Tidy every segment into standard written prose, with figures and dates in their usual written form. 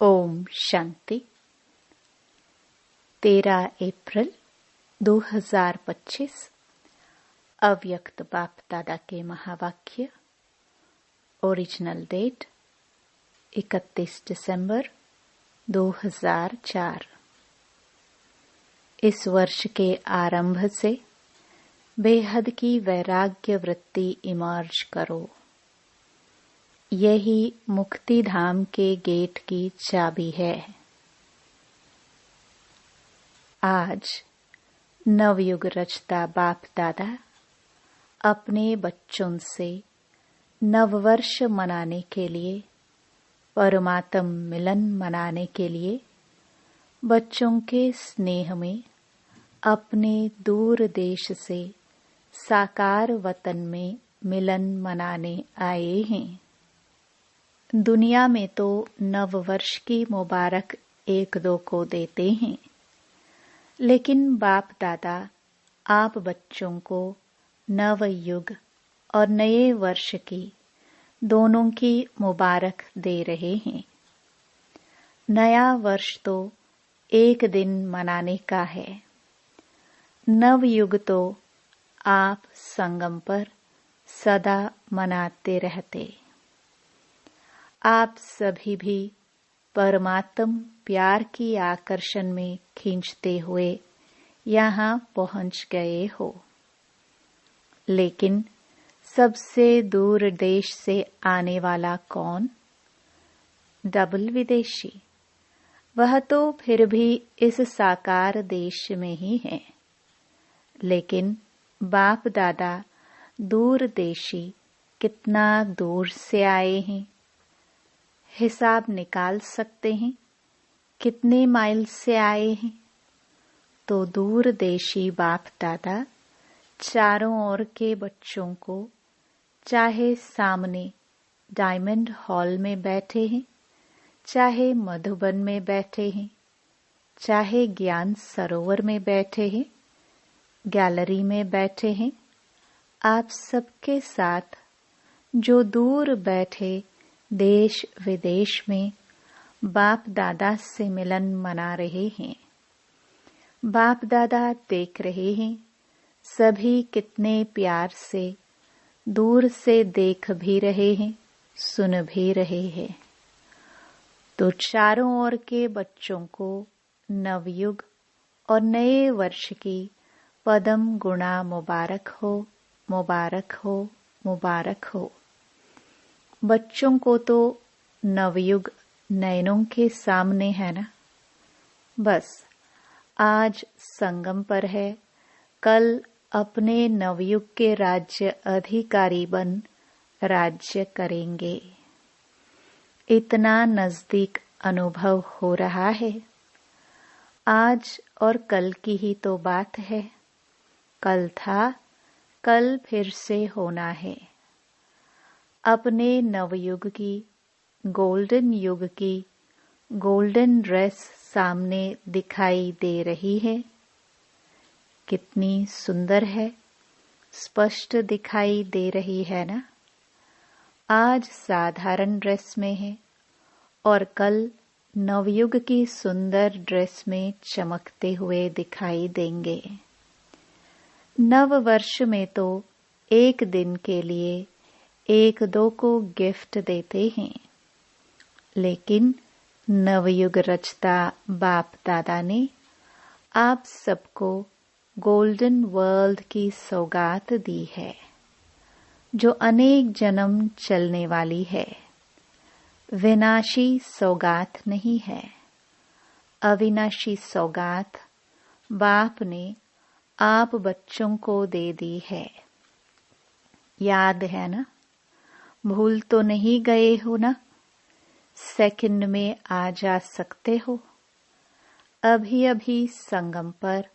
ओम शांति। 13 अप्रैल 2025 अव्यक्त बाप दादा के महावाक्य। ओरिजिनल डेट 31 दिसंबर 2004। इस वर्ष के आरंभ से बेहद की वैराग्य वृत्ति इमर्ज करो। यही मुक्ति धाम के गेट की चाबी है। आज नवयुग रचता बाप दादा अपने बच्चों से नववर्ष मनाने के लिए, परमात्म मिलन मनाने के लिए बच्चों के स्नेह में अपने दूर देश से साकार वतन में मिलन मनाने आए हैं। दुनिया में तो नव वर्ष की मुबारक एक दो को देते हैं, लेकिन बाप दादा आप बच्चों को नव युग और नए वर्ष की दोनों की मुबारक दे रहे हैं। नया वर्ष तो एक दिन मनाने का है, नव युग तो आप संगम पर सदा मनाते रहते। आप सभी भी परमात्म प्यार की आकर्षण में खींचते हुए यहाँ पहुँच गए हो, लेकिन सबसे दूर देश से आने वाला कौन? डबल विदेशी। वह तो फिर भी इस साकार देश में ही है, लेकिन बाप दादा दूर देशी कितना दूर से आए हैं। हिसाब निकाल सकते हैं कितने माइल से आए हैं? तो दूर देशी बाप दादा चारों ओर के बच्चों को, चाहे सामने डायमंड हॉल में बैठे हैं, चाहे मधुबन में बैठे हैं, चाहे ज्ञान सरोवर में बैठे हैं, गैलरी में बैठे हैं, आप सबके साथ जो दूर बैठे देश विदेश में बाप दादा से मिलन मना रहे हैं। बाप दादा देख रहे हैं सभी कितने प्यार से दूर से देख भी रहे हैं, सुन भी रहे हैं। तो चारों ओर के बच्चों को नवयुग और नए वर्ष की पदम गुणा मुबारक हो, मुबारक हो, मुबारक हो। बच्चों को तो नवयुग नयनों के सामने है ना। बस आज संगम पर है, कल अपने नवयुग के राज्य अधिकारी बन राज्य करेंगे। इतना नजदीक अनुभव हो रहा है। आज और कल की ही तो बात है। कल था, कल फिर से होना है। अपने नवयुग की, गोल्डन युग की गोल्डन ड्रेस सामने दिखाई दे रही है। कितनी सुंदर है, स्पष्ट दिखाई दे रही है ना। आज साधारण ड्रेस में है और कल नवयुग की सुंदर ड्रेस में चमकते हुए दिखाई देंगे। नव वर्ष में तो एक दिन के लिए एक दो को गिफ्ट देते हैं, लेकिन नवयुग रचता बाप दादा ने आप सबको गोल्डन वर्ल्ड की सौगात दी है, जो अनेक जन्म चलने वाली है। विनाशी सौगात नहीं है, अविनाशी सौगात बाप ने आप बच्चों को दे दी है। याद है ना? भूल तो नहीं गए हो ना? सेकंड में आ जा सकते हो। अभी अभी संगम पर,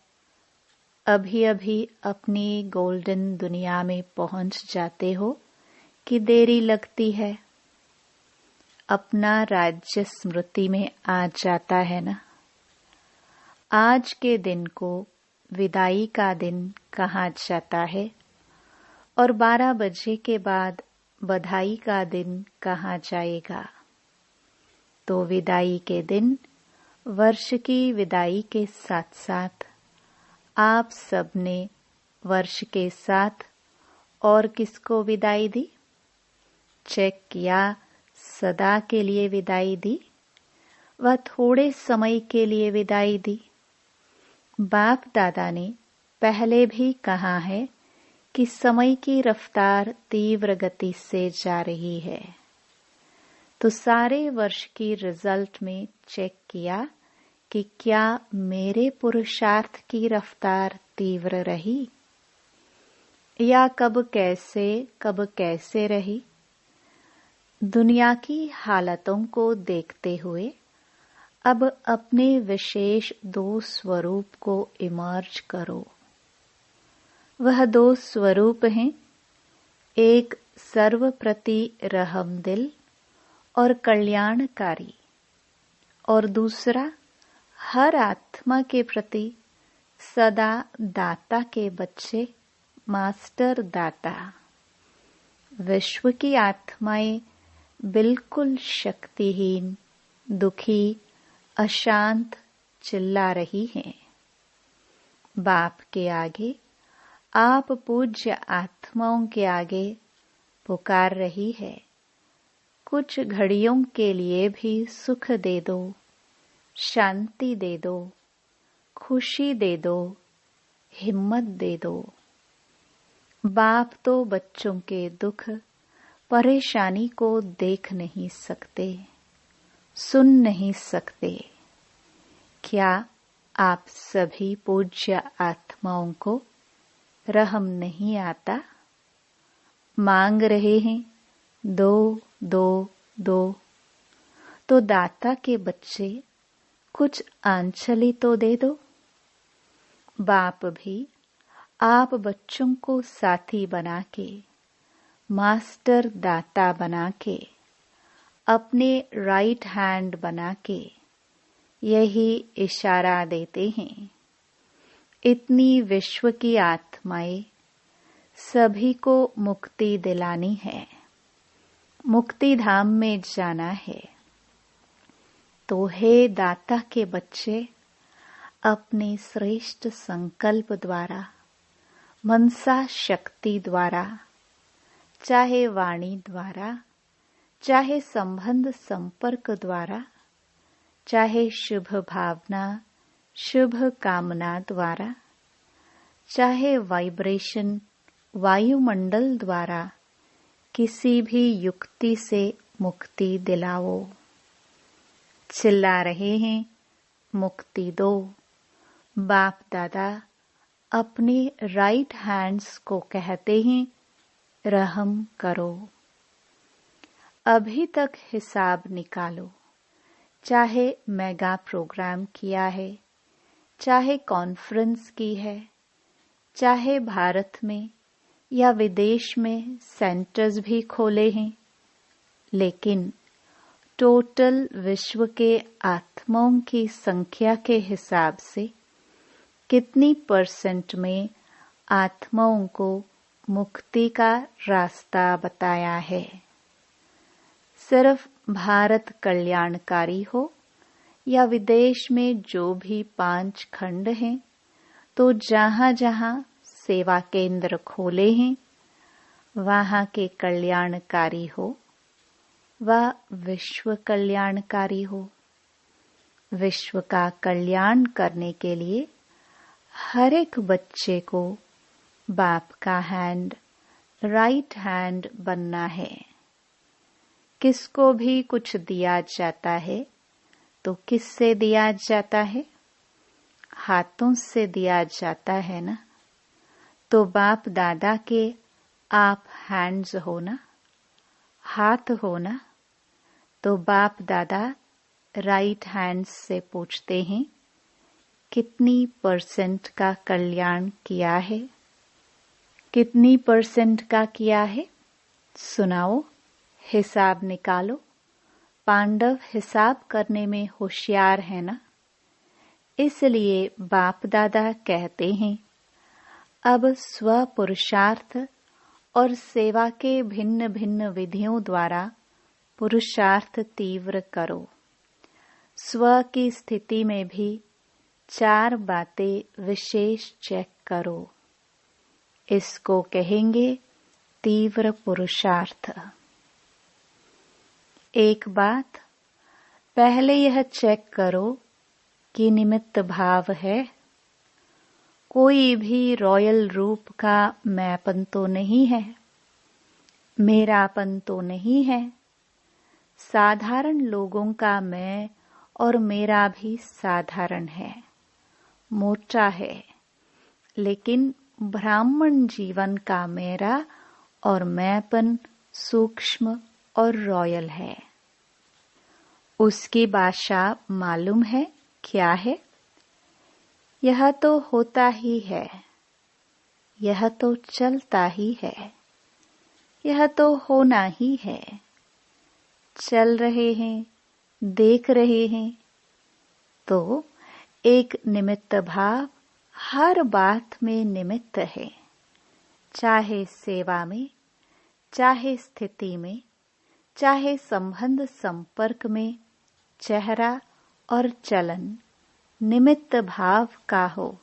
अभी अभी अपनी गोल्डन दुनिया में पहुंच जाते हो कि देरी लगती है? अपना राज्य स्मृति में आ जाता है ना। आज के दिन को विदाई का दिन कहा जाता है और 12 बजे के बाद बधाई का दिन कहा जाएगा। तो विदाई के दिन, वर्ष की विदाई के साथ साथ आप सबने वर्ष के साथ और किसको विदाई दी? चेक किया, सदा के लिए विदाई दी व थोड़े समय के लिए विदाई दी? बाप दादा ने पहले भी कहा है कि समय की रफ्तार तीव्र गति से जा रही है, तो सारे वर्ष की रिजल्ट में चेक किया कि क्या मेरे पुरुषार्थ की रफ्तार तीव्र रही या कब कैसे रही। दुनिया की हालतों को देखते हुए अब अपने विशेष 2 स्वरूप को इमर्ज करो। वह 2 स्वरूप हैं, एक सर्वप्रति रहमदिल और कल्याणकारी, और दूसरा हर आत्मा के प्रति सदा दाता के बच्चे, मास्टर दाता। विश्व की आत्माएं बिल्कुल शक्तिहीन, दुखी, अशांत चिल्ला रही हैं। बाप के आगे, आप पूज्य आत्माओं के आगे पुकार रही है, कुछ घड़ियों के लिए भी सुख दे दो, शांति दे दो, खुशी दे दो, हिम्मत दे दो। बाप तो बच्चों के दुख, परेशानी को देख नहीं सकते, सुन नहीं सकते। क्या आप सभी पूज्य आत्माओं को रहम नहीं आता? मांग रहे हैं दो दो दो, तो दाता के बच्चे कुछ आंचली तो दे दो। बाप भी आप बच्चों को साथी बना के, मास्टर दाता बना के, अपने राइट हैंड बना के यही इशारा देते हैं। इतनी विश्व की आत्माएं सभी को मुक्ति दिलानी है, मुक्ति धाम में जाना है। तो हे दाता के बच्चे, अपने श्रेष्ठ संकल्प द्वारा, मनसा शक्ति द्वारा, चाहे वाणी द्वारा, चाहे संबंध संपर्क द्वारा, चाहे शुभ भावना, शुभ कामना द्वारा, चाहे वाइब्रेशन वायुमंडल द्वारा, किसी भी युक्ति से मुक्ति दिलाओ। चिल्ला रहे हैं मुक्ति दो। बाप दादा अपने राइट हैंड्स को कहते हैं रहम करो। अभी तक हिसाब निकालो, चाहे मेगा प्रोग्राम किया है, चाहे कॉन्फ्रेंस की है, चाहे भारत में या विदेश में सेंटर्स भी खोले हैं, लेकिन टोटल विश्व के आत्माओं की संख्या के हिसाब से कितनी % में आत्माओं को मुक्ति का रास्ता बताया है? सिर्फ भारत कल्याणकारी हो या विदेश में जो भी 5 खंड हैं, तो जहाँ जहाँ सेवा केंद्र खोले हैं वहाँ के कल्याणकारी हो व विश्व कल्याणकारी हो। विश्व का कल्याण करने के लिए हर एक बच्चे को बाप का हैंड, राइट हैंड बनना है। किसको भी कुछ दिया जाता है तो किससे दिया जाता है? हाथों से दिया जाता है ना। तो बाप दादा के आप हैंड्स हो ना, हाथ हो ना। तो बाप दादा राइट हैंड्स से पूछते हैं कितनी % का कल्याण किया है, कितनी % का किया है? सुनाओ, हिसाब निकालो। पांडव हिसाब करने में होशियार है ना, इसलिए बाप दादा कहते हैं अब स्व पुरुषार्थ और सेवा के भिन्न भिन्न विधियों द्वारा पुरुषार्थ तीव्र करो। स्व की स्थिति में भी 4 बातें विशेष चेक करो। इसको कहेंगे तीव्र पुरुषार्थ। एक बात, पहले यह चेक करो कि निमित्त भाव है। कोई भी रॉयल रूप का मैंपन तो नहीं है, मेरापन तो नहीं है। साधारण लोगों का मैं और मेरा भी साधारण है, मोटा है, लेकिन ब्राह्मण जीवन का मेरा और मैंपन सूक्ष्म और रॉयल है। उसकी भाषा मालूम है क्या है? यह तो होता ही है, यह तो चलता ही है, यह तो होना ही है। चल रहे हैं, देख रहे हैं, तो एक निमित्त भाव हर बात में निमित्त है। चाहे सेवा में, चाहे स्थिति में, चाहे संबंध संपर्क में, चेहरा और चलन निमित्त भाव का हो।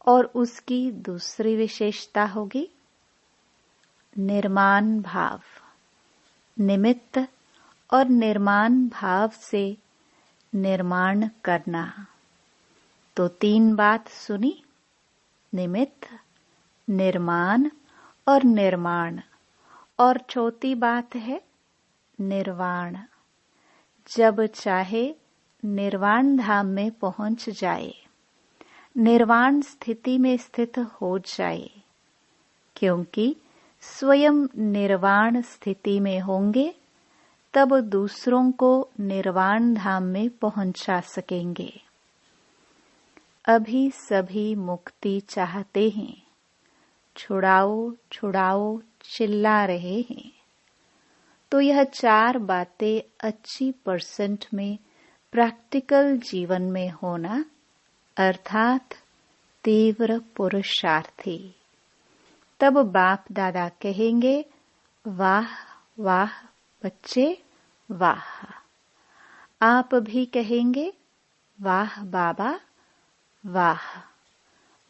और उसकी दूसरी विशेषता होगी निर्माण भाव। निमित्त और निर्माण भाव से निर्माण करना। तो 3 बात सुनी, निमित्त, निर्माण और निर्माण। और चौथी बात है निर्वाण। जब चाहे निर्वाण धाम में पहुंच जाए, निर्वाण स्थिति में स्थित हो जाए, क्योंकि स्वयं निर्वाण स्थिति में होंगे तब दूसरों को निर्वाण धाम में पहुंचा सकेंगे। अभी सभी मुक्ति चाहते हैं, छुड़ाओ छुड़ाओ चिल्ला रहे हैं। तो यह 4 बातें अच्छी % में प्रैक्टिकल जीवन में होना, अर्थात तीव्र पुरुषार्थी। तब बाप दादा कहेंगे, वाह वाह बच्चे वाह। आप भी कहेंगे, वाह बाबा वाह।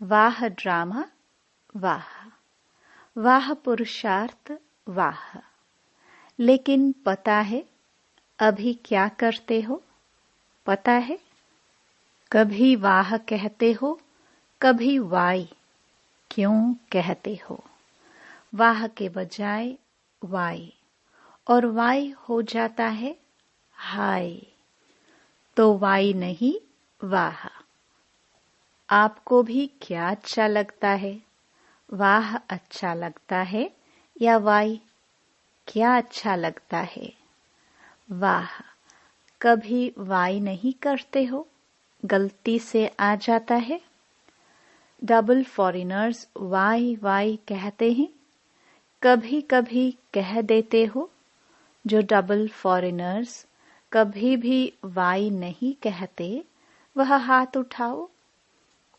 वाह ड्रामा वाह, वाह पुरुषार्थ वाह। लेकिन पता है अभी क्या करते हो? पता है, कभी वाह कहते हो, कभी वाई। क्यों कहते हो? वाह के बजाय वाई, और वाई हो जाता है हाय। तो वाई नहीं वाह। आपको भी क्या अच्छा लगता है? वाह अच्छा लगता है या वाई? क्या अच्छा लगता है? वाह। कभी वाई नहीं करते हो? गलती से आ जाता है। डबल फॉरेनर्स वाई वाई कहते हैं, कभी कभी कह देते हो। जो डबल फॉरेनर्स कभी भी वाई नहीं कहते, वह हाथ उठाओ।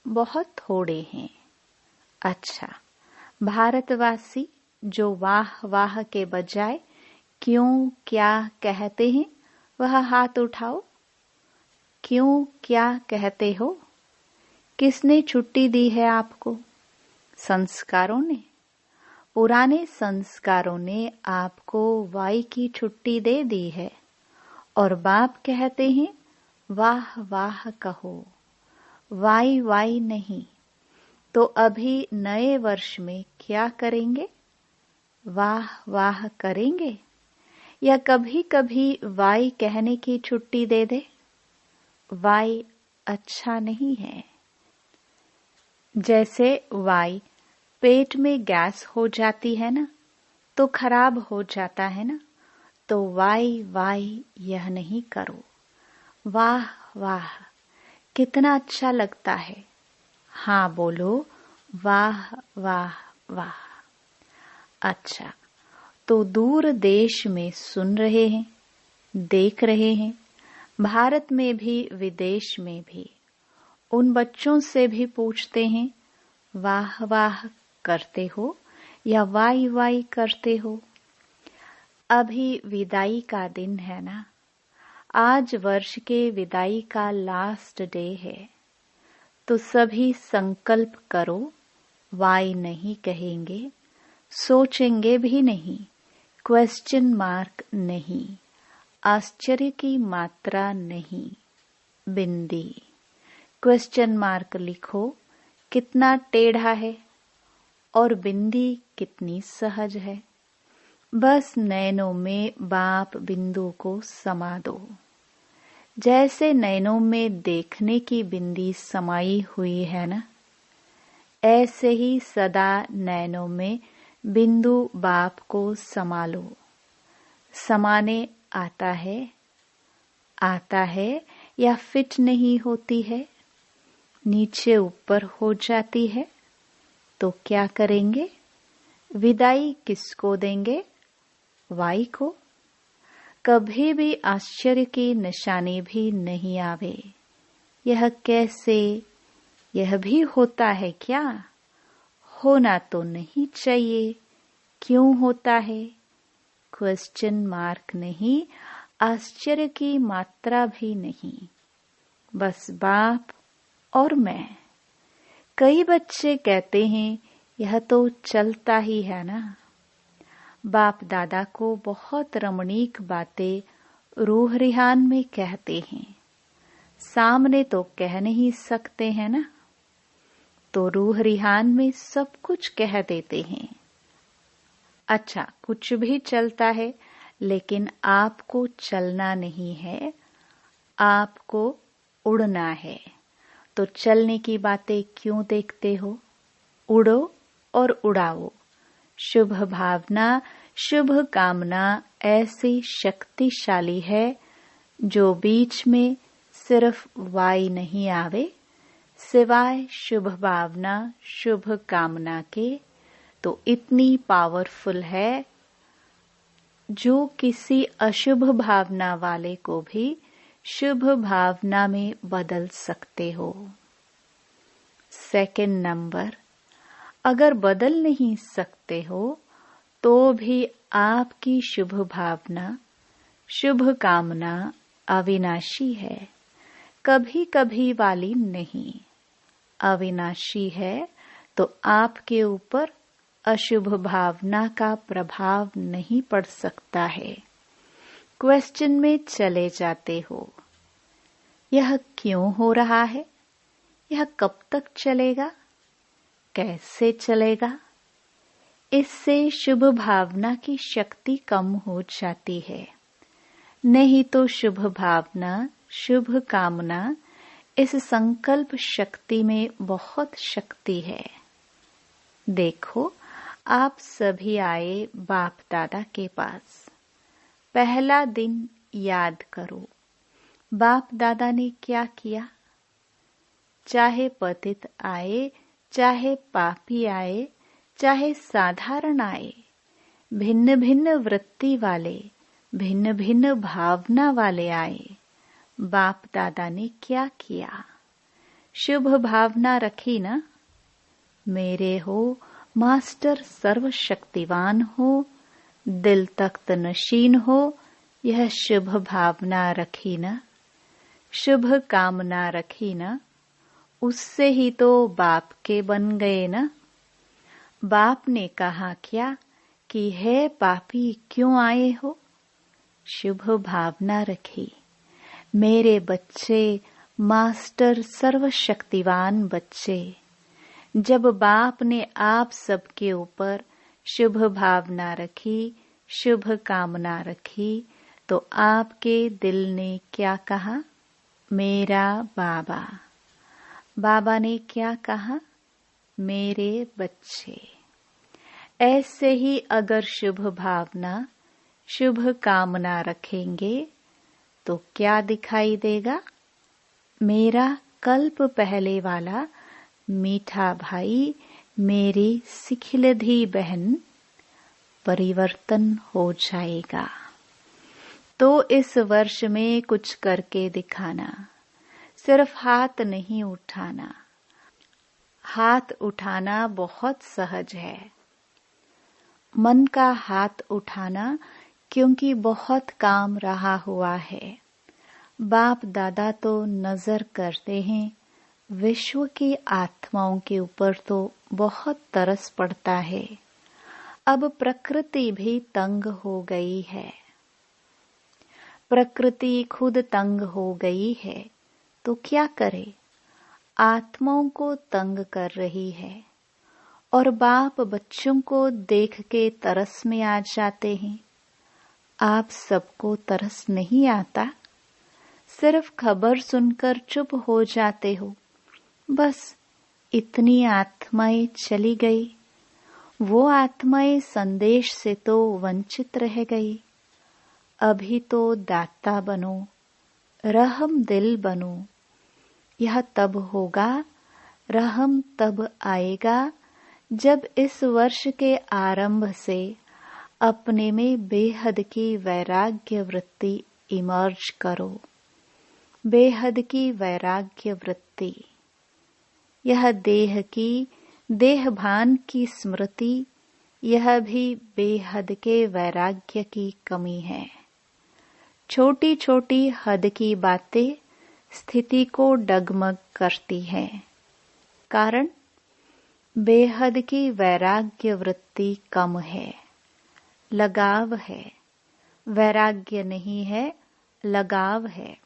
बहुत थोड़े हैं। अच्छा, भारतवासी जो वाह वाह के बजाय क्यों क्या कहते हैं, वह हाथ उठाओ। क्यों क्या कहते हो? किसने छुट्टी दी है आपको? संस्कारों ने। पुराने संस्कारों ने आपको वाई की छुट्टी दे दी है, और बाप कहते हैं वाह वाह कहो, वाई वाई नहीं। तो अभी नए वर्ष में क्या करेंगे? वाह वाह करेंगे या कभी कभी वाई कहने की छुट्टी दे दे? वाई अच्छा नहीं है। जैसे वाई पेट में गैस हो जाती है ना, तो खराब हो जाता है ना। तो वाई वाई यह नहीं करो। वाह वाह कितना अच्छा लगता है। हाँ बोलो, वाह वाह वाह। अच्छा, तो दूर देश में सुन रहे हैं, देख रहे हैं, भारत में भी विदेश में भी, उन बच्चों से भी पूछते हैं, वाह वाह करते हो या वाई वाई करते हो? अभी विदाई का दिन है ना। आज वर्ष के विदाई का लास्ट डे है, तो सभी संकल्प करो, वाई नहीं कहेंगे, सोचेंगे भी नहीं, क्वेश्चन मार्क नहीं, आश्चर्य की मात्रा नहीं, बिंदी। क्वेश्चन मार्क लिखो कितना टेढ़ा है और बिंदी कितनी सहज है। बस नैनों में बाप बिंदु को समा दो। जैसे नैनों में देखने की बिंदी समाई हुई है ना, ऐसे ही सदा नैनों में बिंदु बाप को समा लो। समाने आता है या फिट नहीं होती है, नीचे ऊपर हो जाती है, तो क्या करेंगे? विदाई किसको देंगे? वाई को। कभी भी आश्चर्य की निशानी भी नहीं आवे। यह कैसे? यह भी होता है क्या? होना तो नहीं चाहिए। क्यों होता है? क्वेश्चन मार्क नहीं, आश्चर्य की मात्रा भी नहीं, बस बाप और मैं। कई बच्चे कहते हैं यह तो चलता ही है ना। बाप दादा को बहुत रमणीक बातें रूह रिहान में कहते हैं, सामने तो कह नहीं सकते हैं ना, तो रूह रिहान में सब कुछ कह देते हैं। अच्छा, कुछ भी चलता है, लेकिन आपको चलना नहीं है, आपको उड़ना है। तो चलने की बातें क्यों देखते हो? उड़ो और उड़ाओ। शुभ भावना, शुभ कामना ऐसी शक्तिशाली है जो बीच में सिर्फ वाई नहीं आवे, सिवाय शुभ भावना शुभ कामना के, तो इतनी पावरफुल है जो किसी अशुभ भावना वाले को भी शुभ भावना में बदल सकते हो। सेकंड नंबर, अगर बदल नहीं सकते हो तो भी आपकी शुभ भावना शुभ कामना अविनाशी है, कभी कभी वाली नहीं। अविनाशी है तो आपके ऊपर अशुभ भावना का प्रभाव नहीं पड़ सकता है। क्वेश्चन में चले जाते हो, यह क्यों हो रहा है? यह कब तक चलेगा? कैसे चलेगा? इससे शुभ भावना की शक्ति कम हो जाती है। नहीं तो शुभ भावना शुभ कामना इस संकल्प शक्ति में बहुत शक्ति है। देखो, आप सभी आए बाप दादा के पास। पहला दिन याद करो, बाप दादा ने क्या किया। चाहे पतित आए, चाहे पापी आए, चाहे साधारण आए, भिन्न भिन्न वृत्ति वाले, भिन्न भिन्न भावना वाले आए, बाप दादा ने क्या किया? शुभ भावना रखी ना। मेरे हो, मास्टर सर्वशक्तिवान हो, दिल तख्त नशीन हो, यह शुभ भावना रखी ना। शुभ कामना रखी ना। उससे ही तो बाप के बन गए ना। बाप ने कहा क्या कि है पापी क्यों आए हो? शुभ भावना रखी। मेरे बच्चे, मास्टर सर्वशक्तिवान बच्चे, जब बाप ने आप सबके ऊपर शुभ भावना रखी, शुभ कामना रखी, तो आपके दिल ने क्या कहा? मेरा बाबा। बाबा ने क्या कहा? मेरे बच्चे। ऐसे ही अगर शुभ भावना शुभ कामना रखेंगे तो क्या दिखाई देगा? मेरा कल्प पहले वाला मीठा भाई, मेरी सिखिलधी बहन परिवर्तन हो जाएगा। तो इस वर्ष में कुछ करके दिखाना। सिर्फ हाथ नहीं उठाना। हाथ उठाना बहुत सहज है। मन का हाथ उठाना, क्योंकि बहुत काम रहा हुआ है, बाप दादा तो नजर करते हैं, विश्व की आत्माओं के ऊपर तो बहुत तरस पड़ता है। अब प्रकृति भी तंग हो गई है। प्रकृति खुद तंग हो गई है तो क्या करे, आत्माओं को तंग कर रही है। और बाप बच्चों को देख के तरस में आ जाते हैं। आप सबको तरस नहीं आता, सिर्फ खबर सुनकर चुप हो जाते हो। बस इतनी आत्माएं चली गई, वो आत्माएं संदेश से तो वंचित रह गई। अभी तो दाता बनो, रहम दिल बनो। यह तब होगा, रहम तब आएगा जब इस वर्ष के आरंभ से अपने में बेहद की वैराग्य वृत्ति इमर्ज करो। बेहद की वैराग्य वृत्ति, यह देह की देहभान की स्मृति, यह भी बेहद के वैराग्य की कमी है। छोटी छोटी हद की बातें स्थिति को डगमग करती हैं। कारण बेहद की वैराग्य वृत्ति कम है, लगाव है। वैराग्य नहीं है, लगाव है।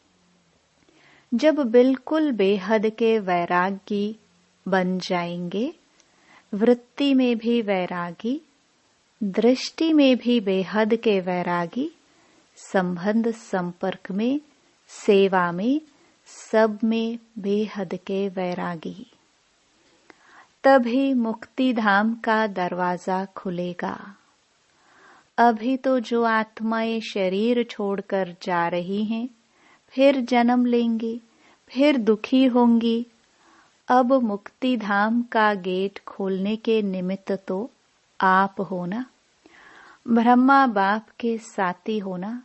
जब बिल्कुल बेहद के वैरागी बन जाएंगे, वृत्ति में भी वैरागी, दृष्टि में भी बेहद के वैरागी, संबंध संपर्क में, सेवा में, सब में बेहद के वैरागी, तभी मुक्ति धाम का दरवाजा खुलेगा। अभी तो जो आत्माएं शरीर छोड़कर जा रही हैं, फिर जन्म लेंगी, फिर दुखी होंगी। अब मुक्ति धाम का गेट खोलने के निमित्त तो आप हो ना, ब्रह्मा बाप के साथी हो ना।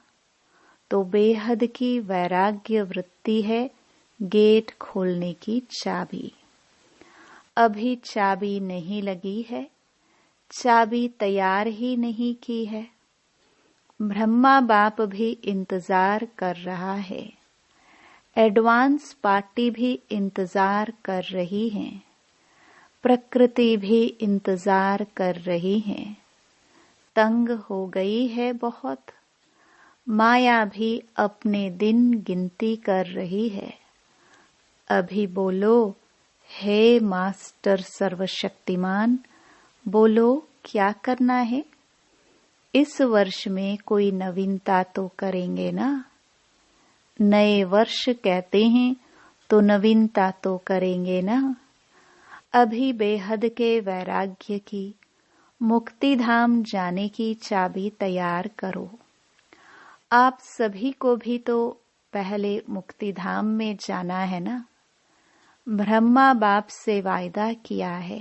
तो बेहद की वैराग्य वृत्ति है गेट खोलने की चाबी। अभी चाबी नहीं लगी है, चाबी तैयार ही नहीं की है। ब्रह्मा बाप भी इंतजार कर रहा है, एडवांस पार्टी भी इंतजार कर रही है, प्रकृति भी इंतजार कर रही है। तंग हो गई है बहुत, माया भी अपने दिन गिनती कर रही है। अभी बोलो, हे मास्टर सर्वशक्तिमान, बोलो क्या करना है। इस वर्ष में कोई नवीनता तो करेंगे ना। नए वर्ष कहते हैं तो नवीनता तो करेंगे ना। अभी बेहद के वैराग्य की, मुक्ति धाम जाने की चाबी तैयार करो। आप सभी को भी तो पहले मुक्ति धाम में जाना है ना। ब्रह्मा बाप से वायदा किया है,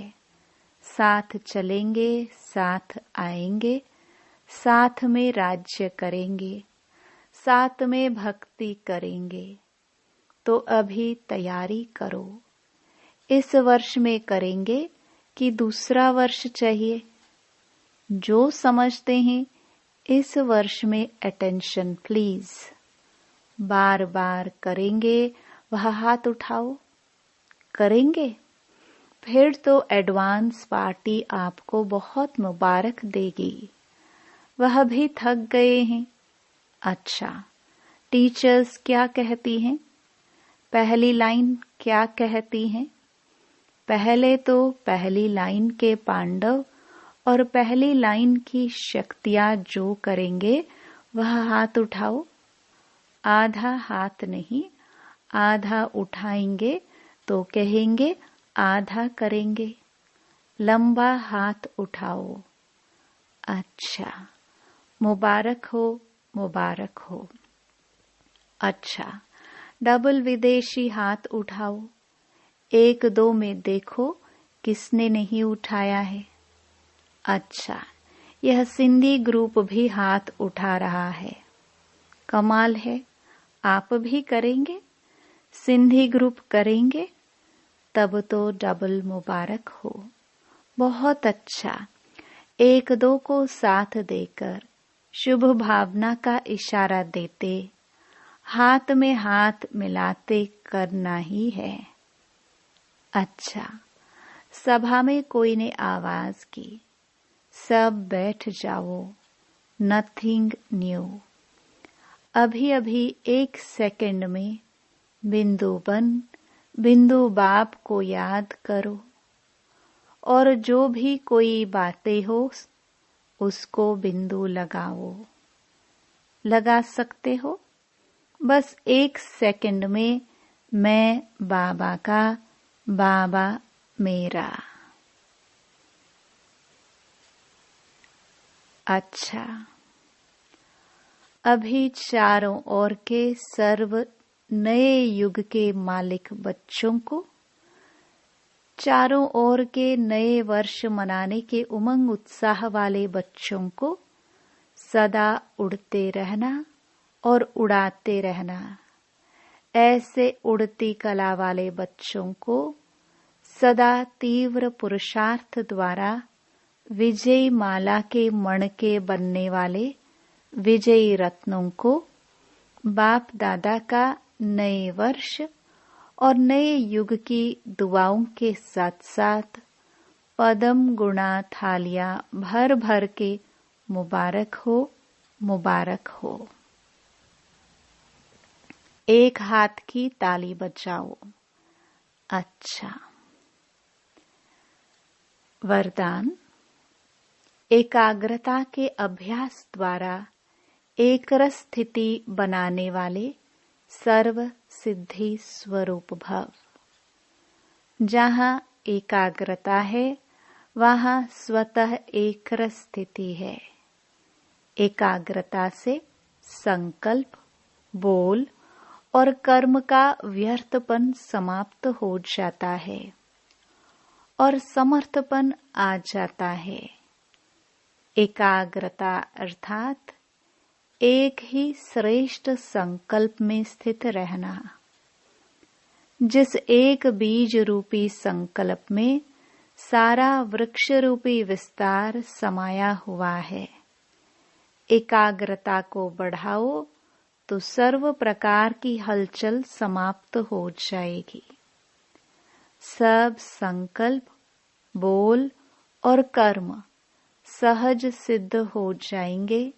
साथ चलेंगे, साथ आएंगे, साथ में राज्य करेंगे, साथ में भक्ति करेंगे। तो अभी तैयारी करो। इस वर्ष में करेंगे कि दूसरा वर्ष चाहिए। जो समझते हैं इस वर्ष में अटेंशन प्लीज। बार बार करेंगे, वह हाथ उठाओ। करेंगे फिर तो एडवांस पार्टी आपको बहुत मुबारक देगी। वह भी थक गए हैं। अच्छा, टीचर्स क्या कहती हैं? पहली लाइन क्या कहती हैं? पहले तो पहली लाइन के पांडव और पहली लाइन की शक्तियां जो करेंगे वह हाथ उठाओ। आधा हाथ नहीं, आधा उठाएंगे तो कहेंगे आधा करेंगे। लंबा हाथ उठाओ। अच्छा, मुबारक हो, मुबारक हो। अच्छा, डबल विदेशी हाथ उठाओ। एक दो में देखो किसने नहीं उठाया है। अच्छा, यह सिंधी ग्रुप भी हाथ उठा रहा है। कमाल है, आप भी करेंगे? सिंधी ग्रुप करेंगे? तब तो डबल मुबारक हो। बहुत अच्छा। एक दो को साथ देकर शुभ भावना का इशारा देते हाथ में हाथ मिलाते करना ही है। अच्छा, सभा में कोई ने आवाज की, सब बैठ जाओ, नथिंग न्यू। अभी अभी 1 सेकंड में बिंदु बन बिंदु बाप को याद करो, और जो भी कोई बातें हो उसको बिंदु लगाओ। लगा सकते हो? बस 1 सेकंड में मैं बाबा का, बाबा मेरा। अच्छा, अभी चारों ओर के सर्व नए युग के मालिक बच्चों को, चारों ओर के नए वर्ष मनाने के उमंग उत्साह वाले बच्चों को सदा उड़ते रहना और उड़ाते रहना। ऐसे उड़ती कला वाले बच्चों को सदा तीव्र पुरुषार्थ द्वारा विजयी माला के मणके बनने वाले विजयी रत्नों को बाप दादा का नए वर्ष और नए युग की दुआओं के साथ साथ पदम गुणा थालियां भर भर के मुबारक हो, मुबारक हो। एक हाथ की ताली बजाओ। अच्छा, वरदान। एकाग्रता के अभ्यास द्वारा एकरस स्थिति बनाने वाले सर्व सिद्धि स्वरूप भव। जहाँ एकाग्रता है वहाँ स्वतः एकरस स्थिति है। एकाग्रता से संकल्प, बोल और कर्म का व्यर्थपन समाप्त हो जाता है और समर्थपन आ जाता है। एकाग्रता अर्थात एक ही श्रेष्ठ संकल्प में स्थित रहना। जिस एक बीज रूपी संकल्प में सारा वृक्ष रूपी विस्तार समाया हुआ है। एकाग्रता को बढ़ाओ तो सर्व प्रकार की हलचल समाप्त हो जाएगी। सब संकल्प, बोल और कर्म सहज सिद्ध हो जाएंगे।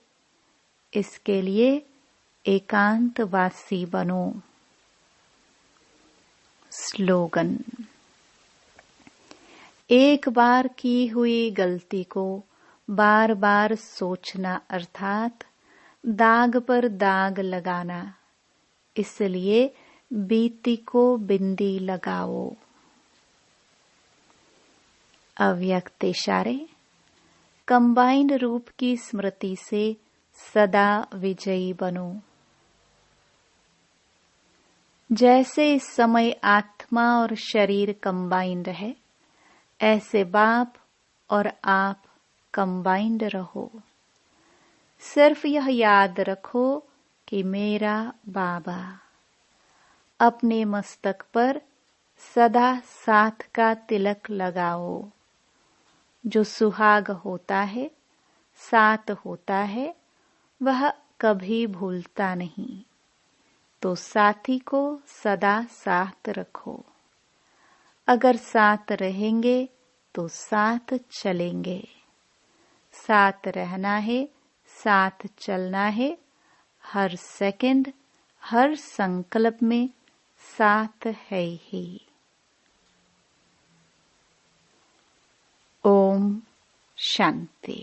इसके लिए एकांतवासी बनो। स्लोगन। एक बार की हुई गलती को बार बार सोचना अर्थात दाग पर दाग लगाना। इसलिए बीती को बिंदी लगाओ। अव्यक्त इशारे। कंबाइंड रूप की स्मृति से सदा विजयी बनो। जैसे इस समय आत्मा और शरीर कंबाइंड है, ऐसे बाप और आप कंबाइंड रहो। सिर्फ यह याद रखो कि मेरा बाबा। अपने मस्तक पर सदा साथ का तिलक लगाओ। जो सुहाग होता है, साथ होता है, वह कभी भूलता नहीं। तो साथी को सदा साथ रखो। अगर साथ रहेंगे तो साथ चलेंगे। साथ रहना है, साथ चलना है। हर सेकंड, हर संकल्प में साथ है ही। ओम शांति।